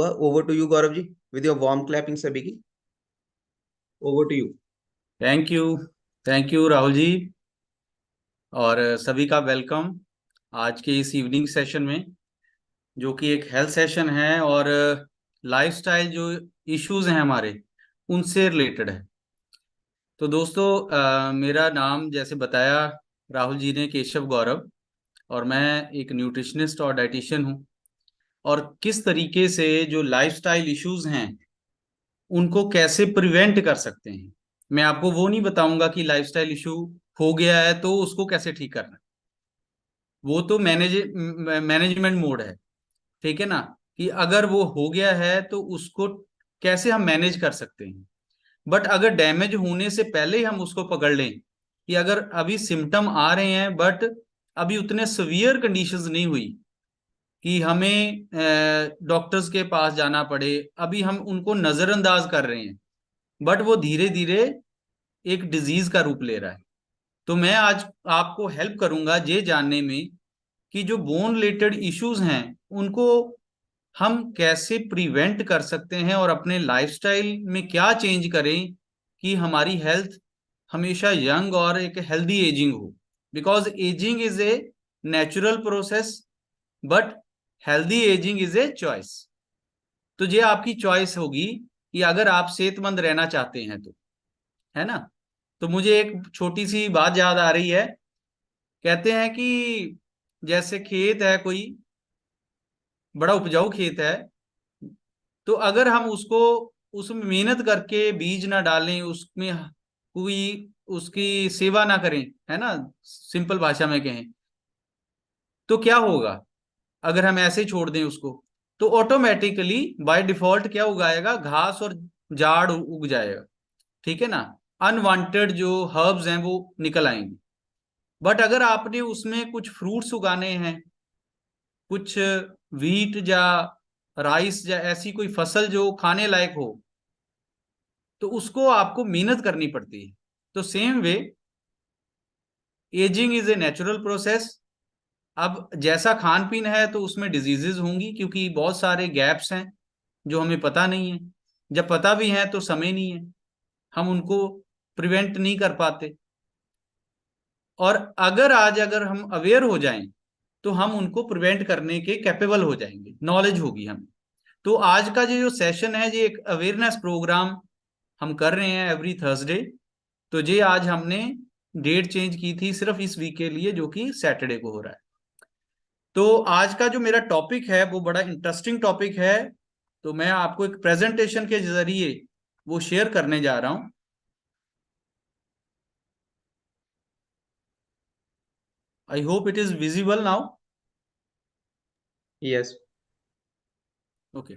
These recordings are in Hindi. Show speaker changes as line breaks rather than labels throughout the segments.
Over to you Gaurav ji, with your warm clapping सभी की। Over to you.
Thank you. Thank you Rahul ji. और सभी का वेलकम आज के इस इवनिंग सेशन में, जो कि एक हेल्थ सेशन है और लाइफस्टाइल जो इश्यूज हैं हमारे उनसे रिलेटेड है। तो दोस्तों, मेरा नाम जैसे बताया राहुल जी ने, केशव गौरव, और मैं एक न्यूट्रिशनिस्ट और डाइटिशियन हूँ। और किस तरीके से जो लाइफस्टाइल इश्यूज हैं उनको कैसे प्रिवेंट कर सकते हैं, मैं आपको वो नहीं बताऊंगा कि लाइफस्टाइल इशू हो गया है तो उसको कैसे ठीक करना है। वो तो मैनेजमेंट मोड है, ठीक है ना। कि अगर वो हो गया है तो उसको कैसे हम मैनेज कर सकते हैं। बट अगर डैमेज होने से पहले ही हम उसको पकड़ लें, कि अगर अभी सिम्टम आ रहे हैं बट अभी उतने सीवियर कंडीशंस नहीं हुई कि हमें डॉक्टर्स के पास जाना पड़े, अभी हम उनको नजरअंदाज कर रहे हैं, बट वो धीरे धीरे एक डिजीज का रूप ले रहा है। तो मैं आज आपको हेल्प करूंगा ये जानने में कि जो बोन रिलेटेड इश्यूज हैं उनको हम कैसे प्रिवेंट कर सकते हैं और अपने लाइफस्टाइल में क्या चेंज करें कि हमारी हेल्थ हमेशा यंग और एक हेल्दी एजिंग हो। Because ageing is a natural process, but healthy ageing is a choice. तो ये आपकी चॉइस होगी कि अगर आप सेहतमंद रहना चाहते हैं तो, है ना। तो मुझे एक छोटी सी बात याद आ रही है। कहते हैं कि जैसे खेत है, कोई बड़ा उपजाऊ खेत है, तो अगर हम उसको उसमें मेहनत करके बीज ना डालें, उसमें कोई उसकी सेवा ना करें, है ना, सिंपल भाषा में कहें, तो क्या होगा अगर हम ऐसे ही छोड़ दें उसको। तो ऑटोमेटिकली बाय डिफॉल्ट क्या उगाएगा, घास और झाड़ उग जाएगा, ठीक है ना। अनवांटेड जो हर्ब्स हैं वो निकल आएंगे। बट अगर आपने उसमें कुछ फ्रूट्स उगाने हैं, कुछ व्हीट या राइस या ऐसी कोई फसल जो खाने लायक हो, तो उसको आपको मेहनत करनी पड़ती है। तो same way ageing is a natural process. अब जैसा खान पीन है तो उसमें डिजीजेस होंगी, क्योंकि बहुत सारे गैप्स हैं जो हमें पता नहीं है। जब पता भी है तो समय नहीं है, हम उनको प्रिवेंट नहीं कर पाते। और अगर हम अवेयर हो जाएं तो हम उनको प्रिवेंट करने के कैपेबल हो जाएंगे, नॉलेज होगी हमें। तो आज का ये जो सेशन है, ये एक अवेयरनेस प्रोग्राम हम कर रहे हैं एवरी थर्सडे। तो ये आज हमने डेट चेंज की थी सिर्फ इस वीक के लिए, जो कि सैटरडे को हो रहा है। तो आज का जो मेरा टॉपिक है वो बड़ा इंटरेस्टिंग टॉपिक है। तो मैं आपको एक प्रेजेंटेशन के जरिए वो शेयर करने जा रहा हूं। I hope it is visible now.
Yes.
Okay.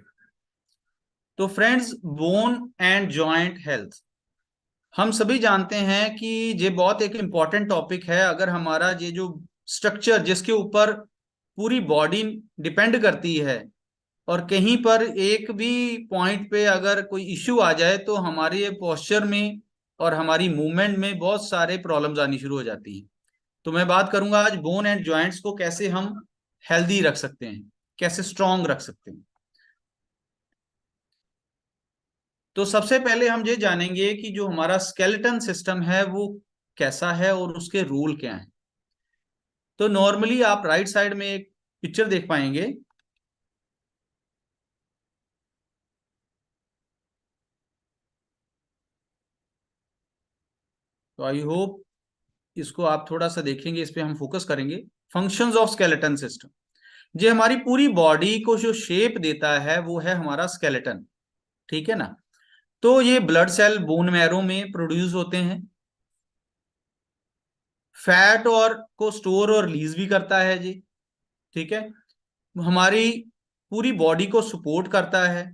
तो friends, bone and joint health, हम सभी जानते हैं कि ये बहुत एक इम्पॉर्टेंट टॉपिक है। अगर हमारा ये जो स्ट्रक्चर जिसके ऊपर पूरी बॉडी डिपेंड करती है, और कहीं पर एक भी पॉइंट पे अगर कोई इश्यू आ जाए तो हमारे पोस्चर में और हमारी मूवमेंट में बहुत सारे प्रॉब्लम्स आनी शुरू हो जाती हैं। तो मैं बात करूंगा आज बोन एंड जॉइंट्स को कैसे हम हेल्दी रख सकते हैं, कैसे स्ट्रांग रख सकते हैं। तो सबसे पहले हम ये जानेंगे कि जो हमारा स्केलेटन सिस्टम है वो कैसा है और उसके रूल क्या हैं। तो नॉर्मली आप राइट साइड में एक पिक्चर देख पाएंगे। तो आई होप इसको आप थोड़ा सा देखेंगे, इस पे हम फोकस करेंगे। फंक्शंस ऑफ स्केलेटन सिस्टम, जो हमारी पूरी बॉडी को जो शेप देता है वो है हमारा स्केलेटन, ठीक है ना। तो ये ब्लड सेल बोन मैरो में प्रोड्यूस होते हैं, फैट और को स्टोर और रिलीज भी करता है जी, ठीक है। हमारी पूरी बॉडी को सपोर्ट करता है।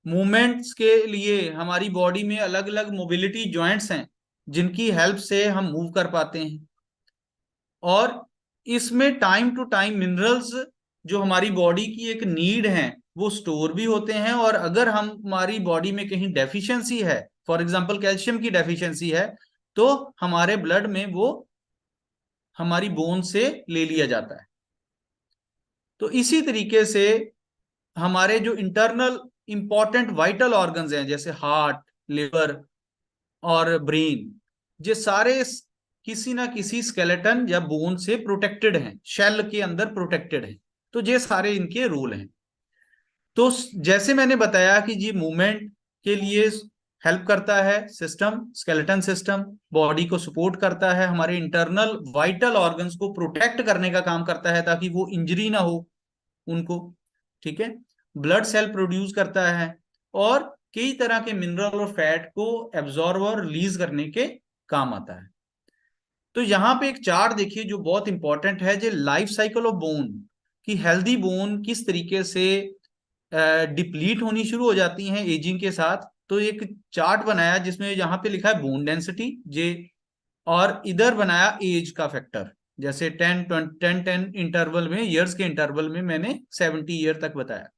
मूवमेंट्स के लिए हमारी बॉडी में अलग अलग मोबिलिटी जॉइंट्स हैं जिनकी हेल्प से हम मूव कर पाते हैं। और इसमें टाइम टू टाइम मिनरल्स जो हमारी बॉडी की एक नीड है वो स्टोर भी होते हैं। और अगर हम हमारी बॉडी में कहीं डेफिशिएंसी है, फॉर एग्जांपल कैल्शियम की डेफिशिएंसी है, तो हमारे ब्लड में वो हमारी बोन से ले लिया जाता है। तो इसी तरीके से हमारे जो इंटरनल इंपॉर्टेंट वाइटल ऑर्गन्स हैं जैसे हार्ट, लिवर और ब्रेन, ये सारे किसी ना किसी स्केलेटन या बोन से प्रोटेक्टेड हैं, शेल के अंदर प्रोटेक्टेड हैं। तो ये सारे इनके रोल हैं। तो जैसे मैंने बताया कि जी मूवमेंट के लिए हेल्प करता है सिस्टम, स्केलेटन सिस्टम बॉडी को सपोर्ट करता है, हमारे इंटरनल वाइटल ऑर्गन्स को प्रोटेक्ट करने का काम करता है ताकि वो इंजरी ना हो उनको, ठीक है। ब्लड सेल प्रोड्यूस करता है और कई तरह के मिनरल और फैट को एब्जॉर्ब और रिलीज करने के काम आता है। तो यहाँ पे एक चार्ट देखिए जो बहुत इंपॉर्टेंट है, जो लाइफ साइकिल ऑफ बोन की, हेल्दी बोन किस तरीके से डिप्लीट होनी शुरू हो जाती हैं एजिंग के साथ। तो एक चार्ट बनाया जिसमें यहाँ पे लिखा है बोन डेंसिटी जे, और इधर बनाया एज का फैक्टर, जैसे 10 इंटरवल में, ईयर्स के इंटरवल में मैंने 70 ईयर तक बताया।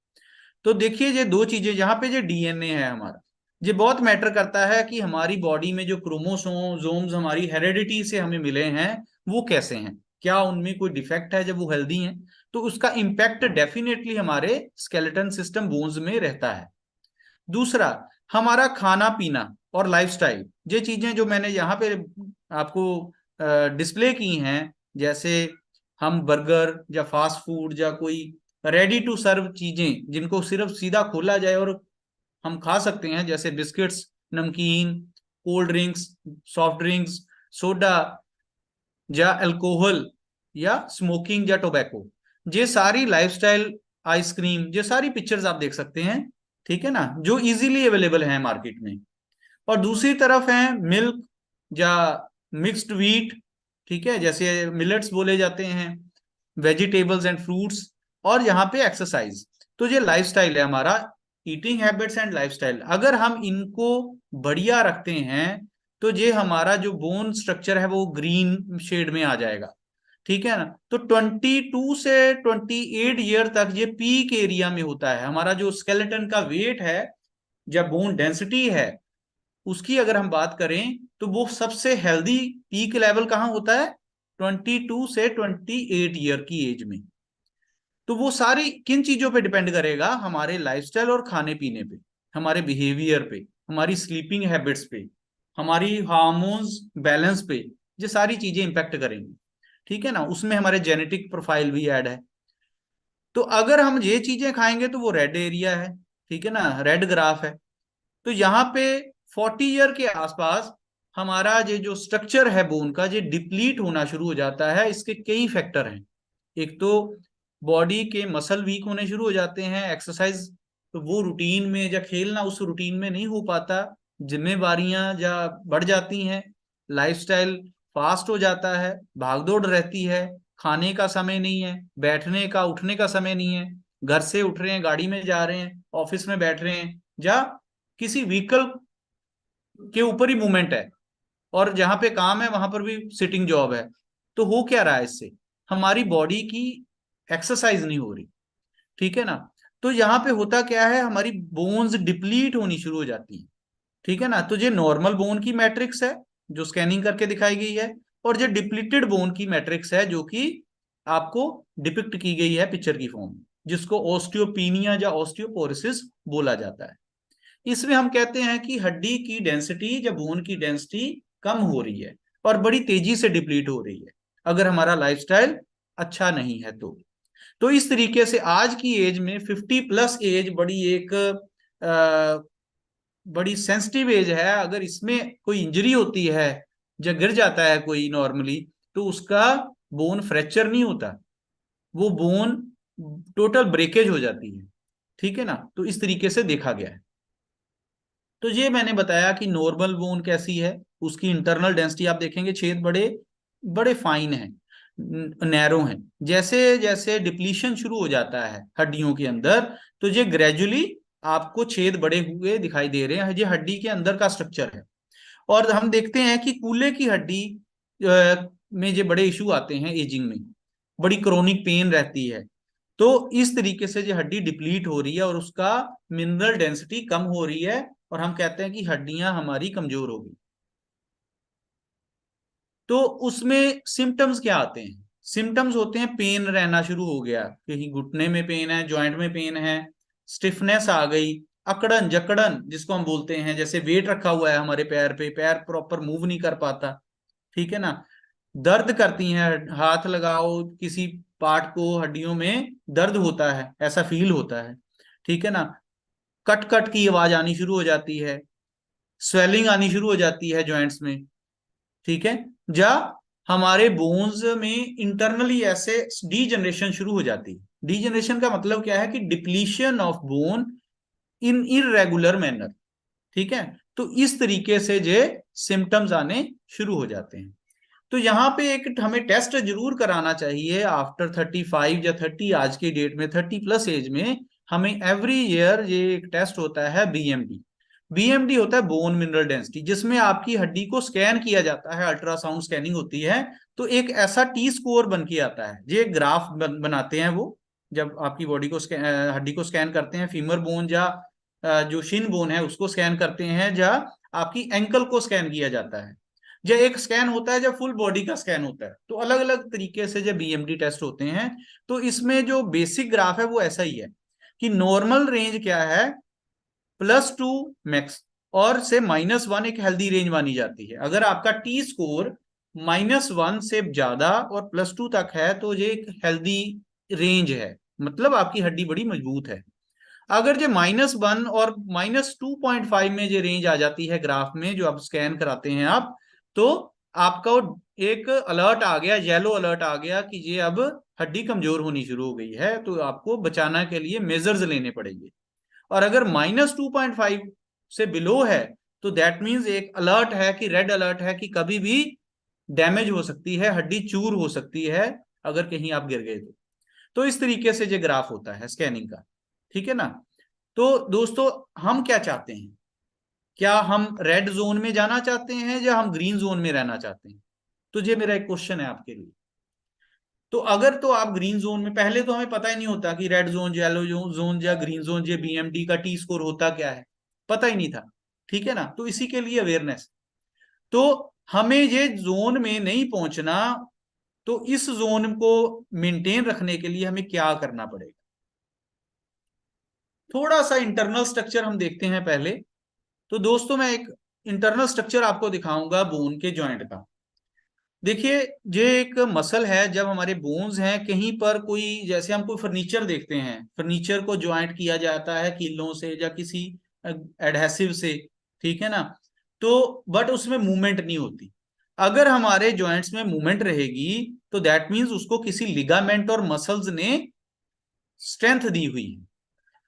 तो देखिए ये दो चीजें, यहाँ पे जो डीएनए है हमारा, ये बहुत मैटर करता है कि हमारी बॉडी में जो क्रोमोसोम्स हमारी हेरेडिटी से हमें मिले हैं वो कैसे हैं, क्या उनमें कोई डिफेक्ट है जब वो हेल्दी हैं, तो उसका इम्पैक्ट डेफिनेटली हमारे स्केलेटन सिस्टम बोन्स में रहता है। दूसरा, हमारा खाना पीना और लाइफस्टाइल, ये चीजें जो मैंने यहाँ पे आपको डिस्प्ले की हैं, जैसे हम बर्गर या फास्ट फूड या कोई रेडी टू सर्व चीजें जिनको सिर्फ सीधा खोला जाए और हम खा सकते हैं, जैसे बिस्किट्स, नमकीन, cold drinks, soft drinks, soda या अल्कोहल या स्मोकिंग या टोबैको, ये सारी लाइफस्टाइल, आइसक्रीम, ये सारी पिक्चर्स आप देख सकते हैं, ठीक है ना, जो इजीली अवेलेबल है मार्केट में। और दूसरी तरफ है मिल्क या मिक्स्ड व्हीट, ठीक है, जैसे मिलेट्स बोले जाते हैं, वेजिटेबल्स एंड फ्रूट्स, और यहाँ पे एक्सरसाइज। तो ये लाइफस्टाइल है हमारा, ईटिंग हैबिट्स एंड लाइफस्टाइल। अगर हम इनको बढ़िया रखते हैं तो ये हमारा जो बोन स्ट्रक्चर है वो ग्रीन शेड में आ जाएगा, ठीक है ना। तो 22 से 28 ईयर तक ये पीक एरिया में होता है। हमारा जो स्केलेटन का वेट है या बोन डेंसिटी है उसकी अगर हम बात करें तो वो सबसे हेल्दी पीक लेवल कहाँ होता है, 22 से 28 ईयर की एज में। तो वो सारी किन चीजों पे डिपेंड करेगा, हमारे लाइफस्टाइल और खाने पीने पे, हमारे बिहेवियर पे, हमारी स्लीपिंग हैबिट्स पे, हमारी हार्मोन्स बैलेंस पे, ये सारी चीजें इंपैक्ट करेंगी, ठीक है ना। उसमें हमारे जेनेटिक प्रोफाइल भी ऐड है। तो अगर हम ये चीजें खाएंगे तो वो रेड एरिया है, ठीक है ना, रेड ग्राफ है। तो यहाँ पे 40 ईयर के आसपास हमारा ये जो स्ट्रक्चर है बोन का, ये डिप्लीट होना शुरू हो जाता है। इसके कई फैक्टर हैं। एक तो बॉडी के मसल वीक होने शुरू हो जाते हैं, एक्सरसाइज तो वो रूटीन में या खेलना उस रूटीन में नहीं हो पाता, जिम्मेवारियां या बढ़ जाती हैं, लाइफस्टाइल फास्ट हो जाता है, भागदौड़ रहती है, खाने का समय नहीं है, बैठने का उठने का समय नहीं है, घर से उठ रहे हैं, गाड़ी में जा रहे हैं, ऑफिस में बैठ रहे हैं, या किसी व्हीकल के ऊपर ही मूवमेंट है, और जहां पे काम है वहां पर भी सिटिंग जॉब है। तो हो क्या रहा है इससे, हमारी बॉडी की एक्सरसाइज नहीं हो रही, ठीक है ना। तो यहाँ पे होता क्या है, हमारी बोन्स डिप्लीट होनी शुरू हो जाती है, ठीक है ना। तो ये नॉर्मल बोन की मैट्रिक्स है जो स्कैनिंग करके दिखाई गई है, और ये डिप्लीटेड बोन की मैट्रिक्स है जो कि आपको डिपिक्ट की गई है पिक्चर की फॉर्म में, जिसको ऑस्टियोपीनिया या ऑस्टियोपोरोसिस बोला जाता है। इसमें हम कहते हैं कि हड्डी की डेंसिटी या बोन की डेंसिटी कम हो रही है और बड़ी तेजी से डिप्लीट हो रही है अगर हमारा लाइफस्टाइल अच्छा नहीं है तो इस तरीके से आज की एज में 50+ एज बड़ी एक बड़ी सेंसिटिव एज है। अगर इसमें कोई इंजरी होती है या गिर जाता है कोई नॉर्मली, तो उसका बोन फ्रैक्चर नहीं होता, वो बोन टोटल ब्रेकेज हो जाती है, ठीक है ना। तो इस तरीके से देखा गया है। तो ये मैंने बताया कि नॉर्मल बोन कैसी है, उसकी इंटरनल डेंसिटी आप देखेंगे छेद बड़े बड़े फाइन हैं, नैरो हैं। जैसे जैसे डिप्लीशन शुरू हो जाता है हड्डियों के अंदर, तो ये ग्रेजुअली आपको छेद बड़े हुए दिखाई दे रहे हैं, ये हड्डी के अंदर का स्ट्रक्चर है। और हम देखते हैं कि कूल्हे की हड्डी में ये बड़े इशू आते हैं एजिंग में, बड़ी क्रोनिक पेन रहती है। तो इस तरीके से ये हड्डी डिप्लीट हो रही है और उसका मिनरल डेंसिटी कम हो रही है, और हम कहते हैं कि हड्डियां हमारी कमजोर हो गई। तो उसमें सिम्टम्स क्या आते हैं, सिम्टम्स होते हैं पेन रहना शुरू हो गया, कहीं घुटने में पेन है, जॉइंट में पेन है, स्टिफनेस आ गई, अकड़न जकड़न जिसको हम बोलते हैं, जैसे वेट रखा हुआ है हमारे पैर पे, पैर प्रॉपर मूव नहीं कर पाता, ठीक है ना, दर्द करती हैं, हाथ लगाओ किसी पार्ट को, हड्डियों में दर्द होता है, ऐसा फील होता है, ठीक है ना, कट कट की आवाज आनी शुरू हो जाती है, स्वेलिंग आनी शुरू हो जाती है जॉइंट्स में, ठीक है, या हमारे बोन्स में इंटरनली ऐसे डीजनरेशन शुरू हो जाती है। डीजनरेशन का मतलब क्या है कि depletion of bone in irregular manner, ठीक है। तो इस तरीके से जे सिम्टम्स आने शुरू हो जाते हैं। तो यहाँ पे एक हमें टेस्ट जरूर कराना चाहिए आफ्टर 35 या 30, आज की डेट में 30 प्लस एज में हमें एवरी ईयर ये एक टेस्ट होता है बीएमडी। बीएमडी होता है बोन मिनरल डेंसिटी, जिसमें आपकी हड्डी को स्कैन किया जाता है, अल्ट्रासाउंड स्कैनिंग होती है, तो एक ऐसा टी स्कोर बन के आता है। ये ग्राफ बनाते हैं वो, जब आपकी बॉडी को हड्डी को स्कैन करते हैं, फीमर बोन या जो शिन बोन है उसको स्कैन करते हैं, या आपकी एंकल को स्कैन किया जाता है, जब एक स्कैन होता है, जब फुल बॉडी का स्कैन होता है, तो अलग अलग तरीके से जब बीएमडी टेस्ट होते हैं। तो इसमें जो बेसिक ग्राफ है वो ऐसा ही है कि नॉर्मल रेंज क्या है, +2 मैक्स और से -1 एक हेल्दी रेंज मानी जाती है। अगर आपका टी स्कोर -1 से ज्यादा और +2 तक है तो ये एक हेल्दी रेंज है, मतलब आपकी हड्डी बड़ी मजबूत है। अगर जो -1 और -2.5 में जो रेंज आ जाती है ग्राफ में, जो आप स्कैन कराते हैं आप, तो आपका एक अलर्ट आ गया, येलो अलर्ट आ गया कि ये अब हड्डी कमजोर होनी शुरू हो गई है, तो आपको बचाने के लिए मेजर्स लेने पड़ेंगे। और अगर -2.5 से बिलो है तो दैट मीन्स एक अलर्ट है कि रेड अलर्ट है कि कभी भी डैमेज हो सकती है, हड्डी चूर हो सकती है अगर कहीं आप गिर गए तो इस तरीके से जो ग्राफ होता है स्कैनिंग का, ठीक है ना। तो दोस्तों हम क्या चाहते हैं, क्या हम रेड जोन में जाना चाहते हैं या हम ग्रीन जोन में रहना चाहते हैं? तो ये मेरा एक क्वेश्चन है आपके लिए। तो अगर तो आप ग्रीन जोन में, पहले तो हमें पता ही नहीं होता कि रेड जोन, येलो जोन या ग्रीन जोन, ये बीएमडी का टी स्कोर होता क्या है, पता ही नहीं था, ठीक है ना। तो इसी के लिए अवेयरनेस, तो हमें ये जोन में नहीं पहुंचना, तो इस जोन को मेंटेन रखने के लिए हमें क्या करना पड़ेगा। थोड़ा सा इंटरनल स्ट्रक्चर हम देखते हैं पहले। तो दोस्तों मैं एक इंटरनल स्ट्रक्चर आपको दिखाऊंगा बोन के जॉइंट का। देखिए, ये एक मसल है, जब हमारे बोन्स हैं कहीं पर, कोई जैसे हम कोई फर्नीचर देखते हैं, फर्नीचर को ज्वाइंट किया जाता है कीलों से या किसी एडहेसिव से, ठीक है ना, तो बट उसमें मूवमेंट नहीं होती। अगर हमारे जॉइंट्स में मूवमेंट रहेगी तो दैट मीन्स उसको किसी लिगामेंट और मसल्स ने स्ट्रेंथ दी हुई है।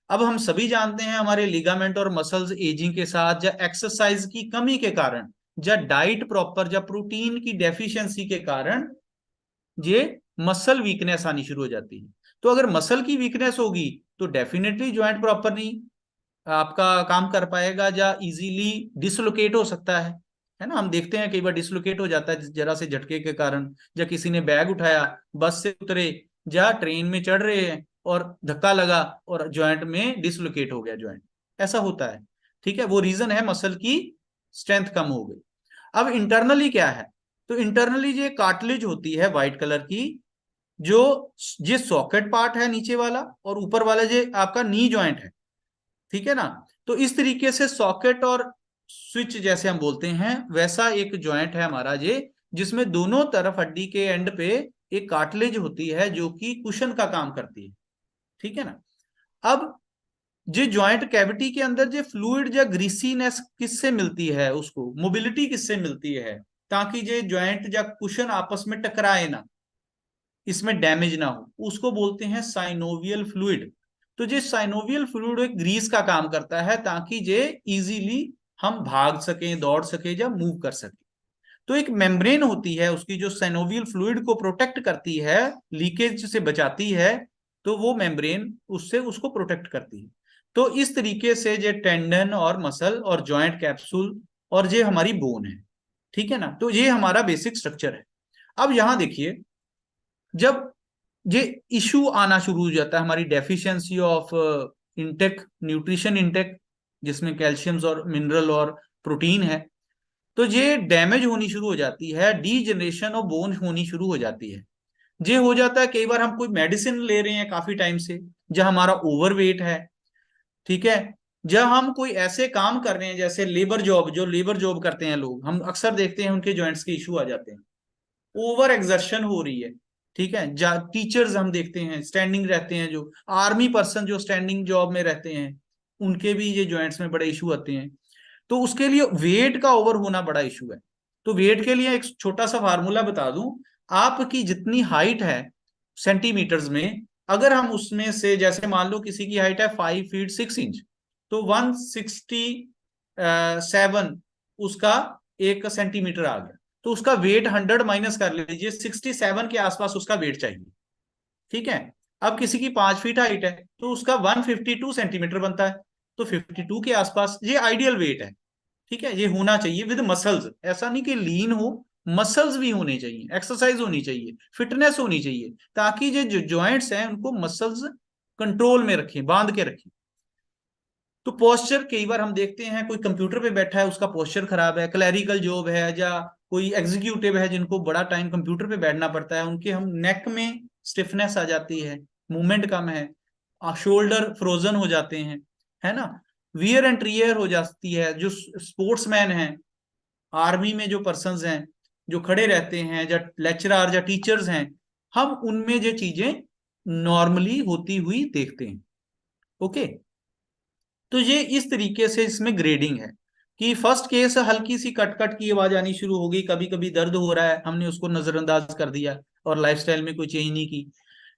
अब हम सभी जानते हैं हमारे लिगामेंट और मसल्स एजिंग के साथ या एक्सरसाइज की कमी के कारण या डाइट प्रॉपर या प्रोटीन की डेफिशिएंसी के कारण ये मसल वीकनेस आनी शुरू हो जाती है। तो अगर मसल की वीकनेस होगी तो डेफिनेटली ज्वाइंट प्रॉपर नहीं आपका काम कर पाएगा, या इजीली डिसलोकेट हो सकता है ना। हम देखते हैं कई बार डिसलोकेट हो जाता है जरा से झटके के कारण, या किसी ने बैग उठाया, बस से उतरे या ट्रेन में चढ़ रहे हैं और धक्का लगा और ज्वाइंट में डिसलोकेट हो गया ज्वाइंट, ऐसा होता है, ठीक है। वो रीजन है मसल की स्ट्रेंथ कम हो गई। अब इंटरनली क्या है, तो इंटरनली ये कार्टिलेज होती है व्हाइट कलर की, जो ये सॉकेट पार्ट है नीचे वाला, और ऊपर वाला ये आपका नी ज्वाइंट है, ठीक है ना। तो इस तरीके से सॉकेट और स्विच जैसे हम बोलते हैं, वैसा एक जॉइंट है हमारा ये, जिसमें दोनों तरफ हड्डी के एंड पे एक कार्टिलेज होती है जो कि कुशन का काम करती है, ठीक है ना। अब जो ज्वाइंट कैविटी के अंदर जो फ्लूइड या ग्रीसीनेस किससे मिलती है, उसको मोबिलिटी किससे मिलती है, ताकि जो ज्वाइंट या कुशन आपस में टकराए ना, इसमें डैमेज ना हो, उसको बोलते हैं साइनोवियल फ्लूइड। तो जो साइनोवियल फ्लूइड एक ग्रीस का काम करता है ताकि ये इजीली हम भाग सकें, दौड़ सके या मूव कर सके। तो एक मेम्ब्रेन होती है उसकी जो साइनोवियल फ्लूइड को प्रोटेक्ट करती है, लीकेज से बचाती है, तो वो मेम्ब्रेन उससे उसको प्रोटेक्ट करती है। तो इस तरीके से ये टेंडन और मसल और जॉइंट कैप्सूल और ये हमारी बोन है, ठीक है ना। तो ये हमारा बेसिक स्ट्रक्चर है। अब यहां देखिए, जब ये इशू आना शुरू हो जाता है, हमारी deficiency of intake, nutrition intake, जिसमें कैल्शियम्स और मिनरल और प्रोटीन है, तो ये डैमेज होनी शुरू हो जाती है, डीजनरेशन ऑफ बोन होनी शुरू हो जाती है। ये हो जाता है कई बार हम कोई मेडिसिन ले रहे हैं काफी टाइम से, जहां हमारा ओवरवेट है, ठीक है। जब हम कोई ऐसे काम कर रहे हैं जैसे लेबर जॉब, जो लेबर जॉब करते हैं लोग, हम अक्सर देखते हैं उनके जॉइंट्स के इशू आ जाते हैं, ओवर एक्सर्शन हो रही है। ठीक है, टीचर्स हम देखते हैं स्टैंडिंग रहते हैं, जो आर्मी पर्सन जो स्टैंडिंग जॉब में रहते हैं, उनके भी ये जॉइंट्स में बड़े इशू आते हैं। तो उसके लिए वेट का ओवर होना बड़ा इशू है। तो वेट के लिए एक छोटा सा फार्मूला बता दूं, आपकी जितनी हाइट है सेंटीमीटर्स में, अगर हम उसमें से, जैसे मान लो किसी की हाइट है 5 फीट 6 इंच, तो 167 उसका 1 सेंटीमीटर आ गया, तो उसका वेट 100 माइनस कर लीजिए, 67 के आसपास उसका वेट चाहिए। ठीक है। अब किसी की 5 फीट हाइट है तो उसका 152 सेंटीमीटर बनता है, तो 52 के आसपास ये आइडियल वेट है। ठीक है, ये होना चाहिए विद मसल्स, ऐसा नहीं कि लीन हो, मसल्स भी होने चाहिए, एक्सरसाइज होनी चाहिए, फिटनेस होनी चाहिए, ताकि ये जो जॉइंट्स हैं उनको मसल्स कंट्रोल में रखें, बांध के रखें। तो पोस्चर कई बार हम देखते हैं कोई कंप्यूटर पे बैठा है उसका पोस्चर खराब है, क्लैरिकल जॉब है या कोई एग्जीक्यूटिव है जिनको बड़ा टाइम कंप्यूटर पे बैठना पड़ता है, उनके हम नेक में स्टिफनेस आ जाती है, मूवमेंट कम है, शोल्डर फ्रोजन हो जाते हैं, है ना, वियर एंड टीयर हो जाती है। जो स्पोर्ट्समैन हैं, आर्मी में जो पर्सन्स हैं जो खड़े रहते हैं, या लेक्चरर या टीचर्स हैं, हम उनमें ये चीजें नॉर्मली होती हुई देखते हैं। ओके। तो ये इस तरीके से इसमें ग्रेडिंग है कि फर्स्ट केस हल्की सी कट कट की आवाज आनी शुरू हो गई, कभी कभी दर्द हो रहा है, हमने उसको नजरअंदाज कर दिया और लाइफस्टाइल में कोई चेंज नहीं की।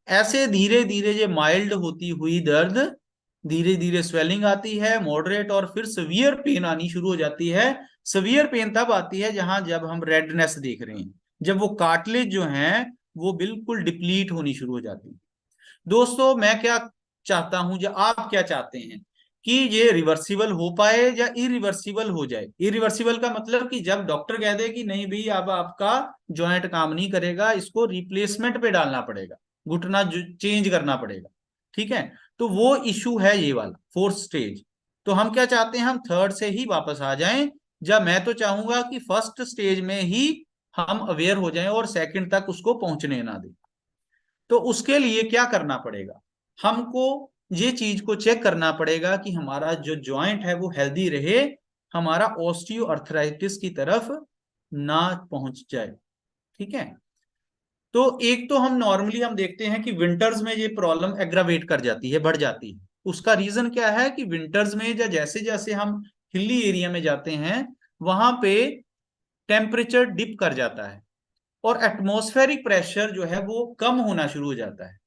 ऐसे धीरे धीरे ये माइल्ड होती हुई दर्द, धीरे धीरे स्वेलिंग आती है मॉडरेट, और फिर सवियर पेन आनी शुरू हो जाती है। सवियर पेन तब आती है जहां जब हम रेडनेस देख रहे हैं, जब वो कार्टिलेज जो है वो बिल्कुल डिप्लीट होनी शुरू हो जाती है। दोस्तों मैं क्या चाहता हूं, या आप क्या चाहते हैं, कि ये रिवर्सिबल हो पाए या इरिवर्सिबल हो जाए। इरिवर्सिबल का मतलब कि जब डॉक्टर कह दे कि नहीं भाई अब आपका जॉइंट काम नहीं करेगा, इसको रिप्लेसमेंट पे डालना पड़ेगा, घुटना चेंज करना पड़ेगा। ठीक है, तो वो इशू है ये वाला 4th स्टेज। तो हम क्या चाहते हैं, हम 3rd से ही वापस आ जाएं, जब मैं तो चाहूंगा कि 1st स्टेज में ही हम अवेयर हो जाएं और 2nd तक उसको पहुंचने ना दें। तो उसके लिए क्या करना पड़ेगा, हमको ये चीज को चेक करना पड़ेगा कि हमारा जो जॉइंट है वो हेल्दी रहे, हमारा ऑस्टियो अर्थराइटिस की तरफ ना पहुंच जाए। ठीक है। तो एक तो हम नॉर्मली हम देखते हैं कि विंटर्स में ये प्रॉब्लम एग्रावेट कर जाती है, बढ़ जाती है। उसका रीजन क्या है कि विंटर्स में या जैसे जैसे हम हिली एरिया में जाते हैं, वहां पे टेम्परेचर डिप कर जाता है और एटमॉस्फेरिक प्रेशर जो है वो कम होना शुरू हो जाता है,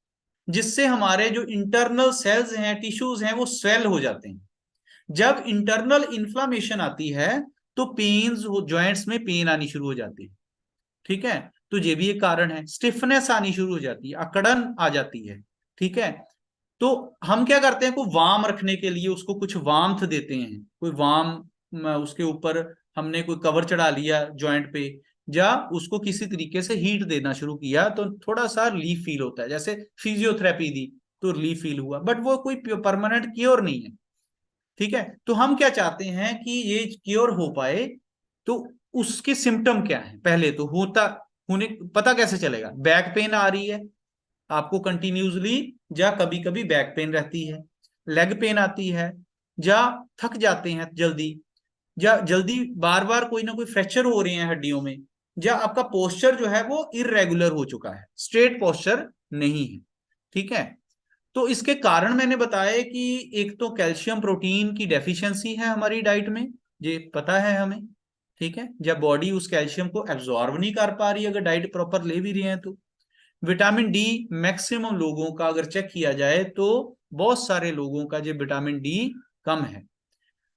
जिससे हमारे जो इंटरनल सेल्स हैं, टिश्यूज हैं, वो स्वेल हो जाते हैं। जब इंटरनल इन्फ्लामेशन आती है तो पेन्स, जॉइंट्स में पेन आनी शुरू हो जाती है। ठीक है, तो ये भी एक कारण है। स्टिफनेस आनी शुरू हो जाती है, अकड़न आ जाती है। ठीक है, तो हम क्या करते हैं, कोई वार्म रखने के लिए उसको कुछ वार्मथ देते हैं, कोई वार्म, उसके ऊपर हमने कोई कवर चढ़ा लिया जॉइंट पे, या उसको किसी तरीके से हीट देना शुरू किया तो थोड़ा सा रिलीफ फील होता है, जैसे फिजियोथेरेपी दी तो रिलीफ फील हुआ, बट वो कोई परमानेंट क्योर नहीं है। ठीक है, तो हम क्या चाहते हैं कि ये क्योर हो पाए, तो उसके सिम्टम क्या है, पहले तो होने पता कैसे चलेगा, बैक पेन आ रही है आपको कंटिन्यूसली, या कभी कभी बैक पेन रहती है, लेग पेन आती है, या थक जाते हैं जल्दी, या जल्दी बार बार कोई ना कोई फ्रैक्चर हो रहे हैं हड्डियों में, या आपका पोस्चर जो है वो इरेगुलर हो चुका है, स्ट्रेट पोस्चर नहीं है। ठीक है, तो इसके कारण मैंने बताया कि एक तो कैल्शियम प्रोटीन की डेफिशिएंसी है हमारी डाइट में, ये पता है हमें। ठीक है, जब बॉडी उस कैल्शियम को एब्जॉर्ब नहीं कर पा रही, अगर डाइट प्रॉपर ले भी रही है तो। विटामिन डी मैक्सिमम लोगों का अगर चेक किया जाए तो बहुत सारे लोगों का जो विटामिन डी कम है,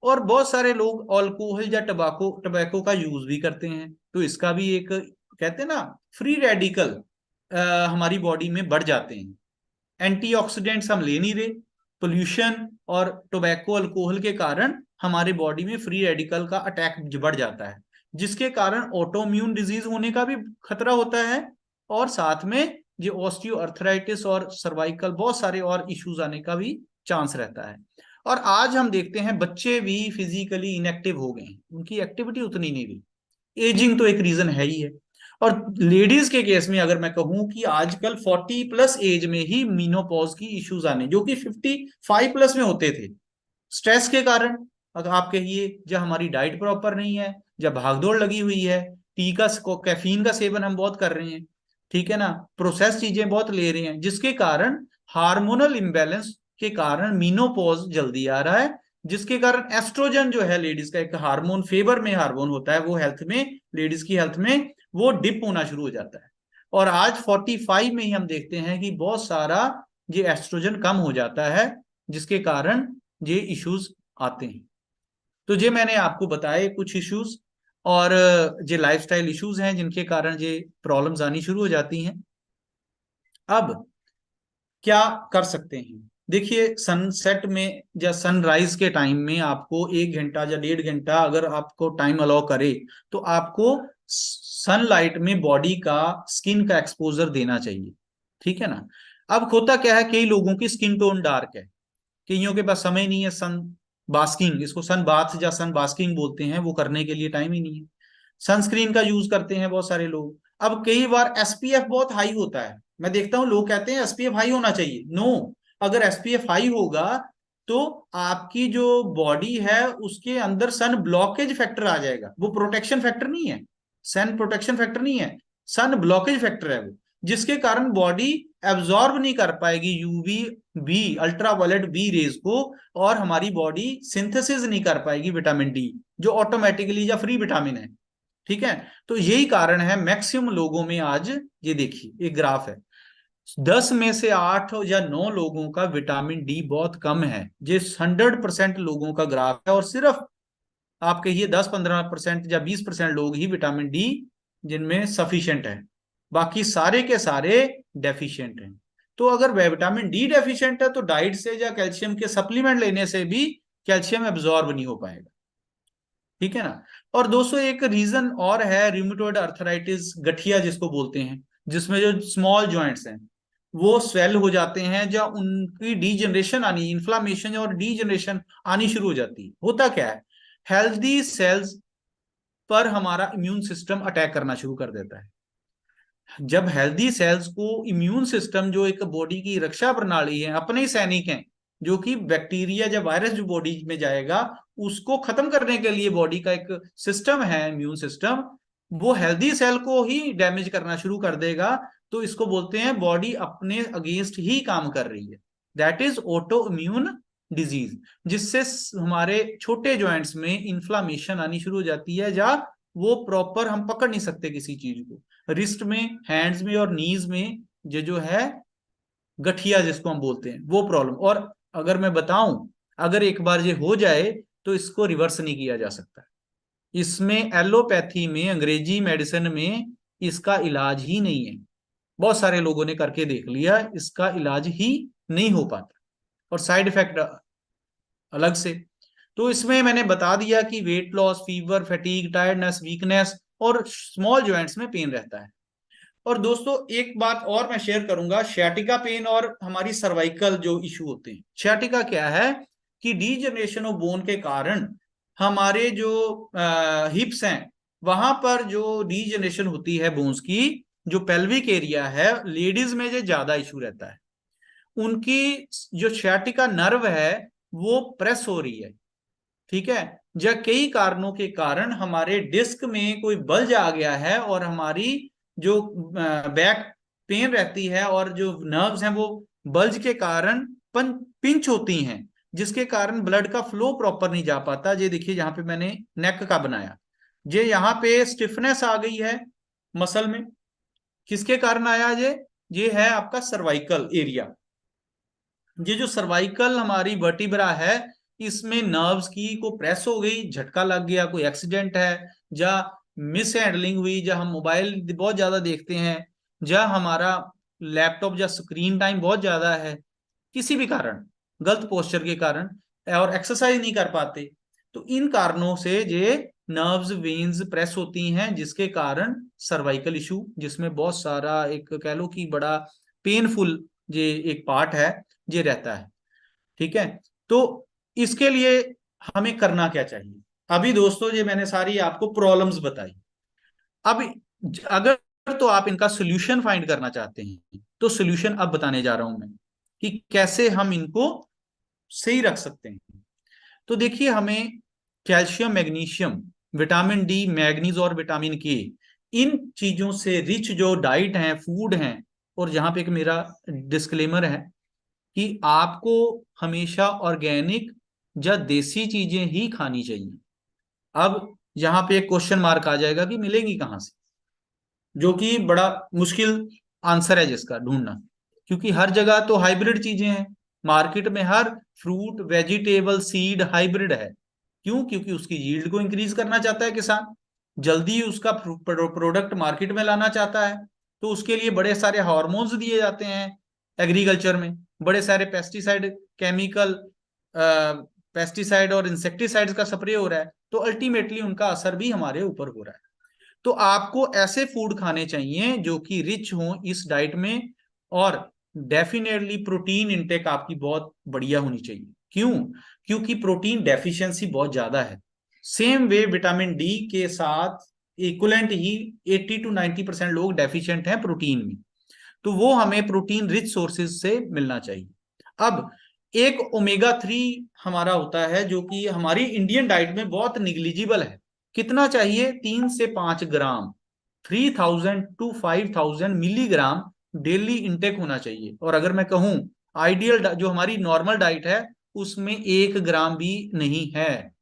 और बहुत सारे लोग अल्कोहल या टबाको टबैको का यूज भी करते हैं, तो इसका भी एक, कहते हैं ना, फ्री रेडिकल हमारी बॉडी में बढ़ जाते हैं। एंटीऑक्सीडेंट्स हम ले नहीं रहे, पोल्यूशन और टोबैको अल्कोहल के कारण हमारे बॉडी में फ्री रेडिकल का अटैक बढ़ जाता है, जिसके कारण ऑटोम्यून डिजीज होने का भी खतरा होता है, और साथ में ये ऑस्टियो अर्थराइटिस और सर्वाइकल बहुत सारे और इश्यूज आने का भी चांस रहता है। और आज हम देखते हैं बच्चे भी फिजिकली इनएक्टिव हो गए हैं, उनकी एक्टिविटी उतनी नहीं रही, एजिंग तो एक रीजन है ही है। और लेडीज के केस में अगर मैं कहूं कि आजकल 40+ एज में ही मीनोपॉज की इश्यूज आने, जो कि 55+ में होते थे, स्ट्रेस के कारण, अगर आप कहिए जब हमारी डाइट प्रॉपर नहीं है, जब भागदौड़ लगी हुई है, टी का कैफीन का सेवन हम बहुत कर रहे हैं, ठीक है ना, प्रोसेस चीजें बहुत ले रहे हैं, जिसके कारण हार्मोनल इम्बैलेंस के कारण मीनोपॉज जल्दी आ रहा है, जिसके कारण एस्ट्रोजन जो है लेडीज का एक हार्मोन, फेवर में हार्मोन होता है, वो हेल्थ में, लेडीज की हेल्थ में वो डिप होना शुरू हो जाता है। और आज 45 में ही हम देखते हैं कि बहुत सारा ये एस्ट्रोजन कम हो जाता है, जिसके कारण ये इश्यूज आते हैं। तो ये मैंने आपको बताए कुछ इश्यूज, और ये लाइफस्टाइल इश्यूज हैं जिनके कारण ये प्रॉब्लम्स आनी शुरू हो जाती हैं। अब क्या कर सकते हैं? देखिए, सनसेट में या सनराइज के टाइम में आपको 1 घंटा या 1.5 घंटा अगर आपको टाइम अलाउ करे, तो आपको सनलाइट में बॉडी का, स्किन का एक्सपोजर देना चाहिए, ठीक है ना। अब होता क्या है, कई लोगों की स्किन टोन डार्क है, कईयों के पास समय नहीं है सन बास्किंग, इसको सन बाथ या सन बास्किंग बोलते हैं, वो करने के लिए टाइम ही नहीं है। सनस्क्रीन का यूज करते हैं बहुत सारे लोग। अब कई बार एसपीएफ बहुत हाई होता है, मैं देखता हूं लोग कहते हैं एसपीएफ हाई होना चाहिए। नो, अगर एसपीएफ हाई होगा तो आपकी जो बॉडी है उसके अंदर सन ब्लॉकेज फैक्टर आ जाएगा, वो प्रोटेक्शन फैक्टर नहीं है, सन प्रोटेक्शन फैक्टर नहीं है, सन ब्लॉकेज फैक्टर है वो, जिसके कारण बॉडी एब्जॉर्ब नहीं कर पाएगी UV B, ultraviolet B rays को, और हमारी बॉडी सिंथेसिस नहीं कर पाएगी विटामिन डी, जो ऑटोमेटिकली या फ्री विटामिन है, ठीक है। तो यही कारण है मैक्सिमम लोगों में आज, ये देखिए एक ग्राफ है, 10 में से 8 या 9 लोगों का विटामिन डी बहुत कम है, ये 100% लोगों का ग्राफ है, और सिर्फ आप कहिए 10-15% या 20% लोग ही विटामिन डी जिनमें सफिशिएंट है, बाकी सारे के सारे डेफिशिएंट हैं। तो अगर विटामिन डी डेफिशिएंट है तो डाइट से या कैल्शियम के सप्लीमेंट लेने से भी कैल्शियम एब्जॉर्ब नहीं हो पाएगा, ठीक है ना। और दोस्तों एक रीजन और है, रियूमेटॉइड अर्थराइटिस, गठिया जिसको बोलते हैं, जिसमें जो स्मॉल जॉइंट्स हैं वो स्वेल हो जाते हैं, जब उनकी डीजनरेशन आनी, इन्फ्लामेशन और डीजनरेशन आनी शुरू हो जाती है। होता क्या है, हेल्दी सेल्स पर हमारा इम्यून सिस्टम अटैक करना शुरू कर देता है। जब हेल्दी सेल्स को इम्यून सिस्टम, जो एक बॉडी की रक्षा प्रणाली है, अपने ही सैनिक हैं, जो कि बैक्टीरिया या वायरस जो बॉडी में जाएगा उसको खत्म करने के लिए बॉडी का एक सिस्टम है, इम्यून सिस्टम, वो हेल्दी सेल को ही डैमेज करना शुरू कर देगा। तो इसको बोलते हैं बॉडी अपने अगेंस्ट ही काम कर रही है, that is auto immune disease, जिससे हमारे छोटे जॉइंट्स में इंफ्लामेशन आनी शुरू हो जाती है, या वो प्रॉपर हम पकड़ नहीं सकते किसी चीज को, रिस्ट में, हैंड्स में और नीज में, ये जो है गठिया जिसको हम बोलते हैं, वो प्रॉब्लम। और अगर मैं बताऊं, अगर एक बार ये हो जाए तो इसको रिवर्स नहीं किया जा सकता, इसमें एलोपैथी में, अंग्रेजी मेडिसिन में इसका इलाज ही नहीं है, बहुत सारे लोगों ने करके देख लिया, इसका इलाज ही नहीं हो पाता, और साइड इफेक्ट अलग से। तो इसमें मैंने बता दिया कि weight loss, fever, fatigue, tiredness, weakness, और स्मॉल जॉइंट्स में पेन रहता है। और दोस्तों एक बात और मैं शेयर करूंगा, शैटिका पेन और हमारी सर्वाइकल जो इशू होते हैं। शैटिका क्या है कि डीजनरेशन ऑफ बोन के कारण हमारे जो हिप्स हैं वहां पर जो डीजनरेशन होती है बोन्स की, जो पेल्विक एरिया है, लेडीज में जो ज्यादा इशू रहता है, उनकी जो शैटिका नर्व है वो प्रेस हो रही है, ठीक है, या कई कारणों के कारण हमारे डिस्क में कोई बल्ज आ गया है, और हमारी जो बैक पेन रहती है और जो नर्व्स हैं वो बल्ज के कारण पिंच होती हैं, जिसके कारण ब्लड का फ्लो प्रॉपर नहीं जा पाता। ये देखिए यहाँ पे मैंने नेक का बनाया, ये यहाँ पे स्टिफनेस आ गई है मसल में, किसके कारण आया ये है आपका सर्वाइकल एरिया। ये जो सर्वाइकल हमारी वर्टिब्रा है, इसमें नर्व्स की को प्रेस हो गई, झटका लग गया, कोई एक्सीडेंट है, या मिस हैंडलिंग हुई, या हम मोबाइल बहुत ज्यादा देखते हैं, या हमारा लैपटॉप या स्क्रीन टाइम बहुत ज्यादा है, किसी भी कारण, गलत पोस्चर के कारण, और एक्सरसाइज नहीं कर पाते, तो इन कारणों से ये नर्व्स, वेन्स प्रेस होती हैं, जिसके कारण सर्वाइकल इशू, जिसमें बहुत सारा एक कह लो कि बड़ा पेनफुल ये एक पार्ट है, ये रहता है, ठीक है। तो इसके लिए हमें करना क्या चाहिए? अभी दोस्तों ये मैंने सारी आपको प्रॉब्लम्स बताई, अब अगर तो आप इनका सोल्यूशन फाइंड करना चाहते हैं, तो सोल्यूशन अब बताने जा रहा हूं मैं कि कैसे हम इनको सही रख सकते हैं। तो देखिए, हमें calcium, magnesium, vitamin D, manganese और विटामिन के, इन चीजों से रिच जो डाइट है, फूड है, और जहां पे एक मेरा डिस्क्लेमर है कि आपको हमेशा ऑर्गेनिक या देसी चीजें ही खानी चाहिए। अब यहाँ पे एक क्वेश्चन मार्क आ जाएगा कि मिलेंगी कहाँ से, जो कि बड़ा मुश्किल आंसर है जिसका ढूंढना, क्योंकि हर जगह तो हाइब्रिड चीजें हैं। मार्केट में हर फ्रूट, वेजिटेबल, सीड हाइब्रिड है। क्यों? क्योंकि उसकी यील्ड को इंक्रीज करना चाहता है किसान, जल्दी उसका प्रोडक्ट मार्केट में लाना चाहता है। तो उसके लिए बड़े सारे हार्मोन्स दिए जाते हैं एग्रीकल्चर में, बड़े सारे पेस्टिसाइड, केमिकल पेस्टिसाइड और इंसेक्टिसाइड्स का स्प्रे हो रहा है। तो अल्टीमेटली उनका असर भी हमारे ऊपर हो रहा है। तो आपको ऐसे फूड खाने चाहिए जो कि रिच हो इस डाइट में, और डेफिनेटली प्रोटीन इंटेक आपकी बहुत बढ़िया होनी चाहिए। क्यों? क्योंकि प्रोटीन डेफिशिएंसी बहुत ज्यादा है। सेम वे विटामिन डी के साथ इक्वलेंट ही 80 to 90% लोग डेफिशिएंट हैं प्रोटीन में। तो वो हमें प्रोटीन रिच सोर्सेज से मिलना चाहिए। अब एक ओमेगा 3 हमारा होता है जो कि हमारी इंडियन डाइट में बहुत निग्लिजिबल है। कितना चाहिए? 3 से 5 ग्राम, 3000 to 5000 मिलीग्राम डेली इंटेक होना चाहिए। और अगर मैं कहूं आइडियल जो हमारी नॉर्मल डाइट है उसमें 1 ग्राम भी नहीं है,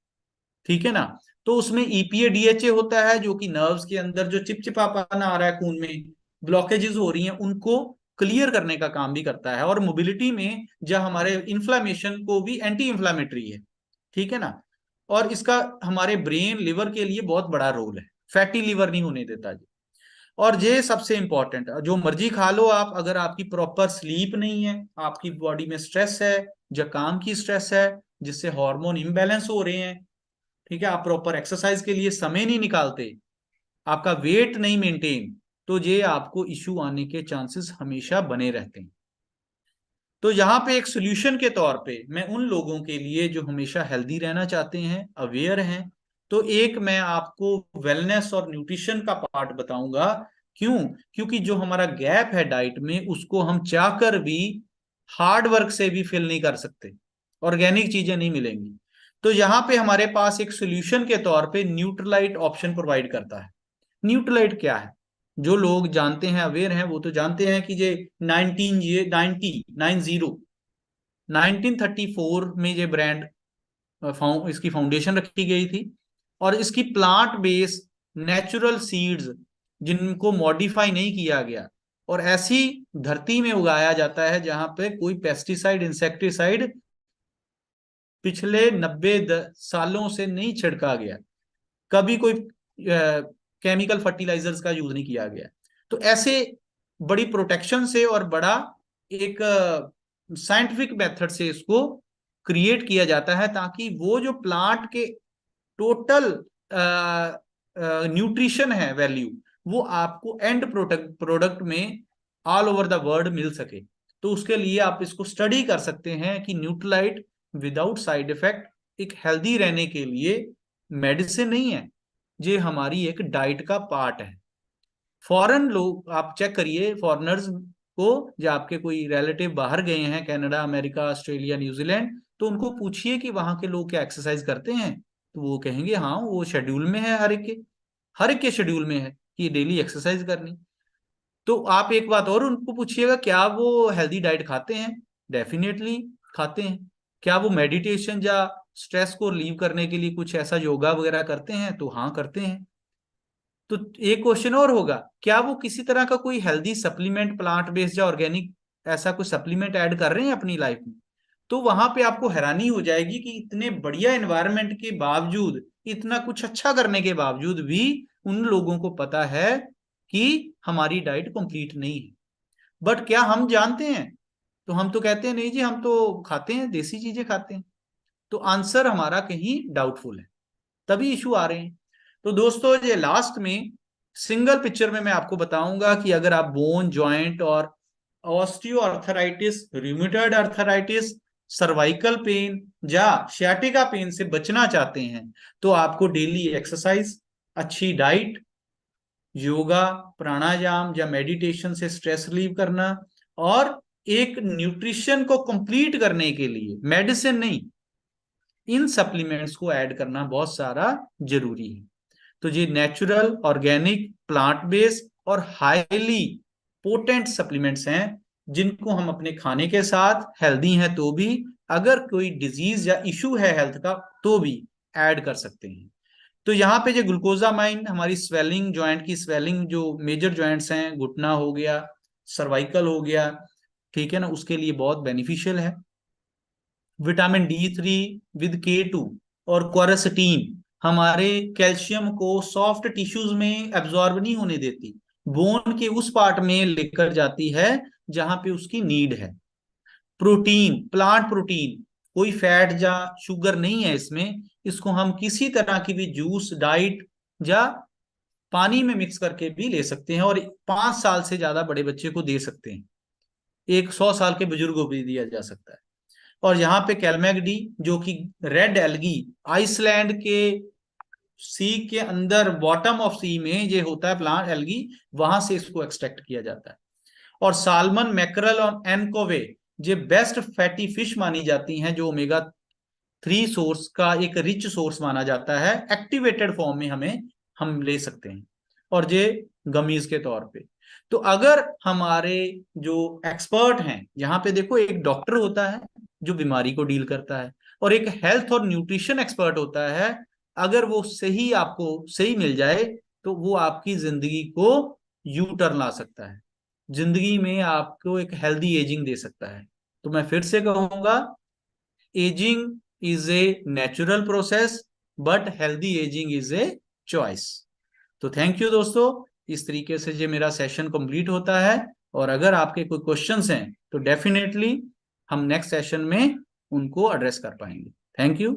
ठीक है ना। तो उसमें ईपीए डीएचए होता है जो कि नर्व्स के अंदर जो चिपचिपापन आ रहा है, खून में ब्लॉकेजेस हो रही हैं, उनको क्लियर करने का काम भी करता है। और मोबिलिटी में जब हमारे इन्फ्लामेशन को भी एंटी इन्फ्लामेटरी है, ठीक है ना। और इसका हमारे ब्रेन, लिवर के लिए बहुत बड़ा रोल है, फैटी लिवर नहीं होने देता जी। और ये सबसे इंपॉर्टेंट, जो मर्जी खा लो आप, अगर आपकी प्रॉपर स्लीप नहीं है, आपकी बॉडी में स्ट्रेस है, जो काम की स्ट्रेस है जिससे हार्मोन इम्बैलेंस हो रहे हैं, ठीक है, आप प्रॉपर एक्सरसाइज के लिए समय नहीं निकालते, आपका वेट नहीं मेंटेन, तो ये आपको इश्यू आने के चांसेस हमेशा बने रहते हैं। तो यहाँ पे एक सोल्यूशन के तौर पे मैं उन लोगों के लिए जो हमेशा हेल्दी रहना चाहते हैं, अवेयर हैं, तो एक मैं आपको वेलनेस और न्यूट्रिशन का पार्ट बताऊंगा। क्यों? क्योंकि जो हमारा गैप है डाइट में, उसको हम चाहकर भी हार्ड वर्क से भी फिल नहीं कर सकते, ऑर्गेनिक चीजें नहीं मिलेंगी। तो यहाँ पे हमारे पास एक सोल्यूशन के तौर पे न्यूट्रलाइट ऑप्शन प्रोवाइड करता है। न्यूट्रलाइट क्या है? जो लोग जानते हैं, अवेयर हैं, वो तो जानते हैं कि ये 1934 में ये ब्रांड इसकी फाउंडेशन रखी गई थी। और इसकी प्लांट बेस नेचुरल सीड्स जिनको मॉडिफाई नहीं किया गया, और ऐसी धरती में उगाया जाता है जहां पे कोई पेस्टिसाइड, इंसेक्टिसाइड पिछले 90 सालों से नहीं छिड़का गया, कभी कोई केमिकल फर्टिलाइजर्स का यूज नहीं किया गया। तो ऐसे बड़ी प्रोटेक्शन से और बड़ा एक साइंटिफिक मेथड से इसको क्रिएट किया जाता है, ताकि वो जो प्लांट के टोटल न्यूट्रिशन है, वैल्यू, वो आपको एंड प्रोडक्ट में ऑल ओवर द वर्ल्ड मिल सके। तो उसके लिए आप इसको स्टडी कर सकते हैं कि न्यूट्रलाइट विदाउट साइड इफेक्ट एक हेल्दी रहने के लिए मेडिसिन नहीं है, ये हमारी एक डाइट का पार्ट है। फॉरेन लोग आप चेक करिए, फॉरेनर्स को, जो आपके कोई रिलेटिव बाहर गए हैं, कनाडा, अमेरिका, ऑस्ट्रेलिया, न्यूजीलैंड, तो उनको पूछिए कि वहां के लोग क्या एक्सरसाइज करते हैं, तो वो कहेंगे हाँ, वो शेड्यूल में है, हर एक के शेड्यूल में है कि डेली एक्सरसाइज करनी। तो आप एक बात और उनको पूछिएगा, क्या वो हेल्दी डाइट खाते हैं? डेफिनेटली खाते हैं। क्या वो मेडिटेशन या स्ट्रेस को रिलीव करने के लिए कुछ ऐसा योगा वगैरह करते हैं? तो हाँ, करते हैं। तो एक क्वेश्चन और होगा, क्या वो किसी तरह का कोई हेल्दी सप्लीमेंट, प्लांट बेस्ड या ऑर्गेनिक, ऐसा कोई सप्लीमेंट ऐड कर रहे हैं अपनी लाइफ में? तो वहां पे आपको हैरानी हो जाएगी कि इतने बढ़िया एनवायरनमेंट के बावजूद, इतना कुछ अच्छा करने के बावजूद भी उन लोगों को पता है कि हमारी डाइट कंप्लीट नहीं है। बट क्या हम जानते हैं? तो हम तो कहते हैं नहीं जी, हम तो खाते हैं, देसी चीजें खाते हैं। तो आंसर हमारा कहीं डाउटफुल है, तभी इशू आ रहे हैं। तो दोस्तों, ये लास्ट में सिंगल पिक्चर में मैं आपको बताऊंगा कि अगर आप बोन, जॉइंट और osteo arthritis, rheumatoid arthritis, cervical pain या सियाटिका पेन से बचना चाहते हैं, तो आपको डेली एक्सरसाइज, अच्छी डाइट, योगा, प्राणायाम या मेडिटेशन से स्ट्रेस रिलीव करना, और एक न्यूट्रिशन को कंप्लीट करने के लिए, मेडिसिन नहीं, इन सप्लीमेंट्स को ऐड करना बहुत सारा जरूरी है। तो ये नेचुरल, ऑर्गेनिक, प्लांट बेस्ड और हाईली पोटेंट सप्लीमेंट्स हैं जिनको हम अपने खाने के साथ, हेल्दी हैं तो भी, अगर कोई डिजीज या इशू है हेल्थ का तो भी ऐड कर सकते हैं। तो यहाँ पे जो ग्लूकोजामाइन हमारी स्वेलिंग, जॉइंट की स्वेलिंग, जो मेजर जॉइंट्स हैं, घुटना हो गया, सर्वाइकल हो गया, ठीक है ना, उसके लिए बहुत बेनिफिशियल है। विटामिन D3 विद K2 और क्वारसेटीन हमारे कैल्शियम को सॉफ्ट टिश्यूज में एब्जॉर्ब नहीं होने देती, बोन के उस पार्ट में लेकर जाती है जहां पे उसकी नीड है। प्रोटीन, प्लांट प्रोटीन, कोई फैट या शुगर नहीं है इसमें, इसको हम किसी तरह की भी जूस, डाइट या पानी में मिक्स करके भी ले सकते हैं, और 5 साल से ज्यादा बड़े बच्चे को दे सकते हैं, 100 साल के बुजुर्ग को भी दिया जा सकता है। और यहाँ पे कैलमैगडी जो कि रेड एल्गी, आइसलैंड के सी के अंदर बॉटम ऑफ सी में ये होता है प्लांट एल्गी, वहां से इसको एक्सट्रैक्ट किया जाता है। और सालमन, मैकरल और एनकोवे ये बेस्ट फैटी फिश मानी जाती हैं, जो ओमेगा 3 सोर्स का एक रिच सोर्स माना जाता है, एक्टिवेटेड फॉर्म में हम ले सकते हैं, और ये गमीज के तौर पे। तो अगर हमारे जो एक्सपर्ट हैं, यहाँ पे देखो एक डॉक्टर होता है जो बीमारी को डील करता है, और एक हेल्थ और न्यूट्रिशन एक्सपर्ट होता है, अगर वो सही आपको सही मिल जाए तो वो आपकी जिंदगी को यू टर्न ला सकता है, जिंदगी में आपको एक हेल्दी एजिंग दे सकता है। तो मैं फिर से कहूंगा, ageing is a natural process but healthy ageing is a choice. तो थैंक यू दोस्तों, इस तरीके से जो मेरा सेशन कंप्लीट होता है, और अगर आपके कोई क्वेश्चंस हैं तो डेफिनेटली हम नेक्स्ट सेशन में उनको एड्रेस कर पाएंगे। Thank you.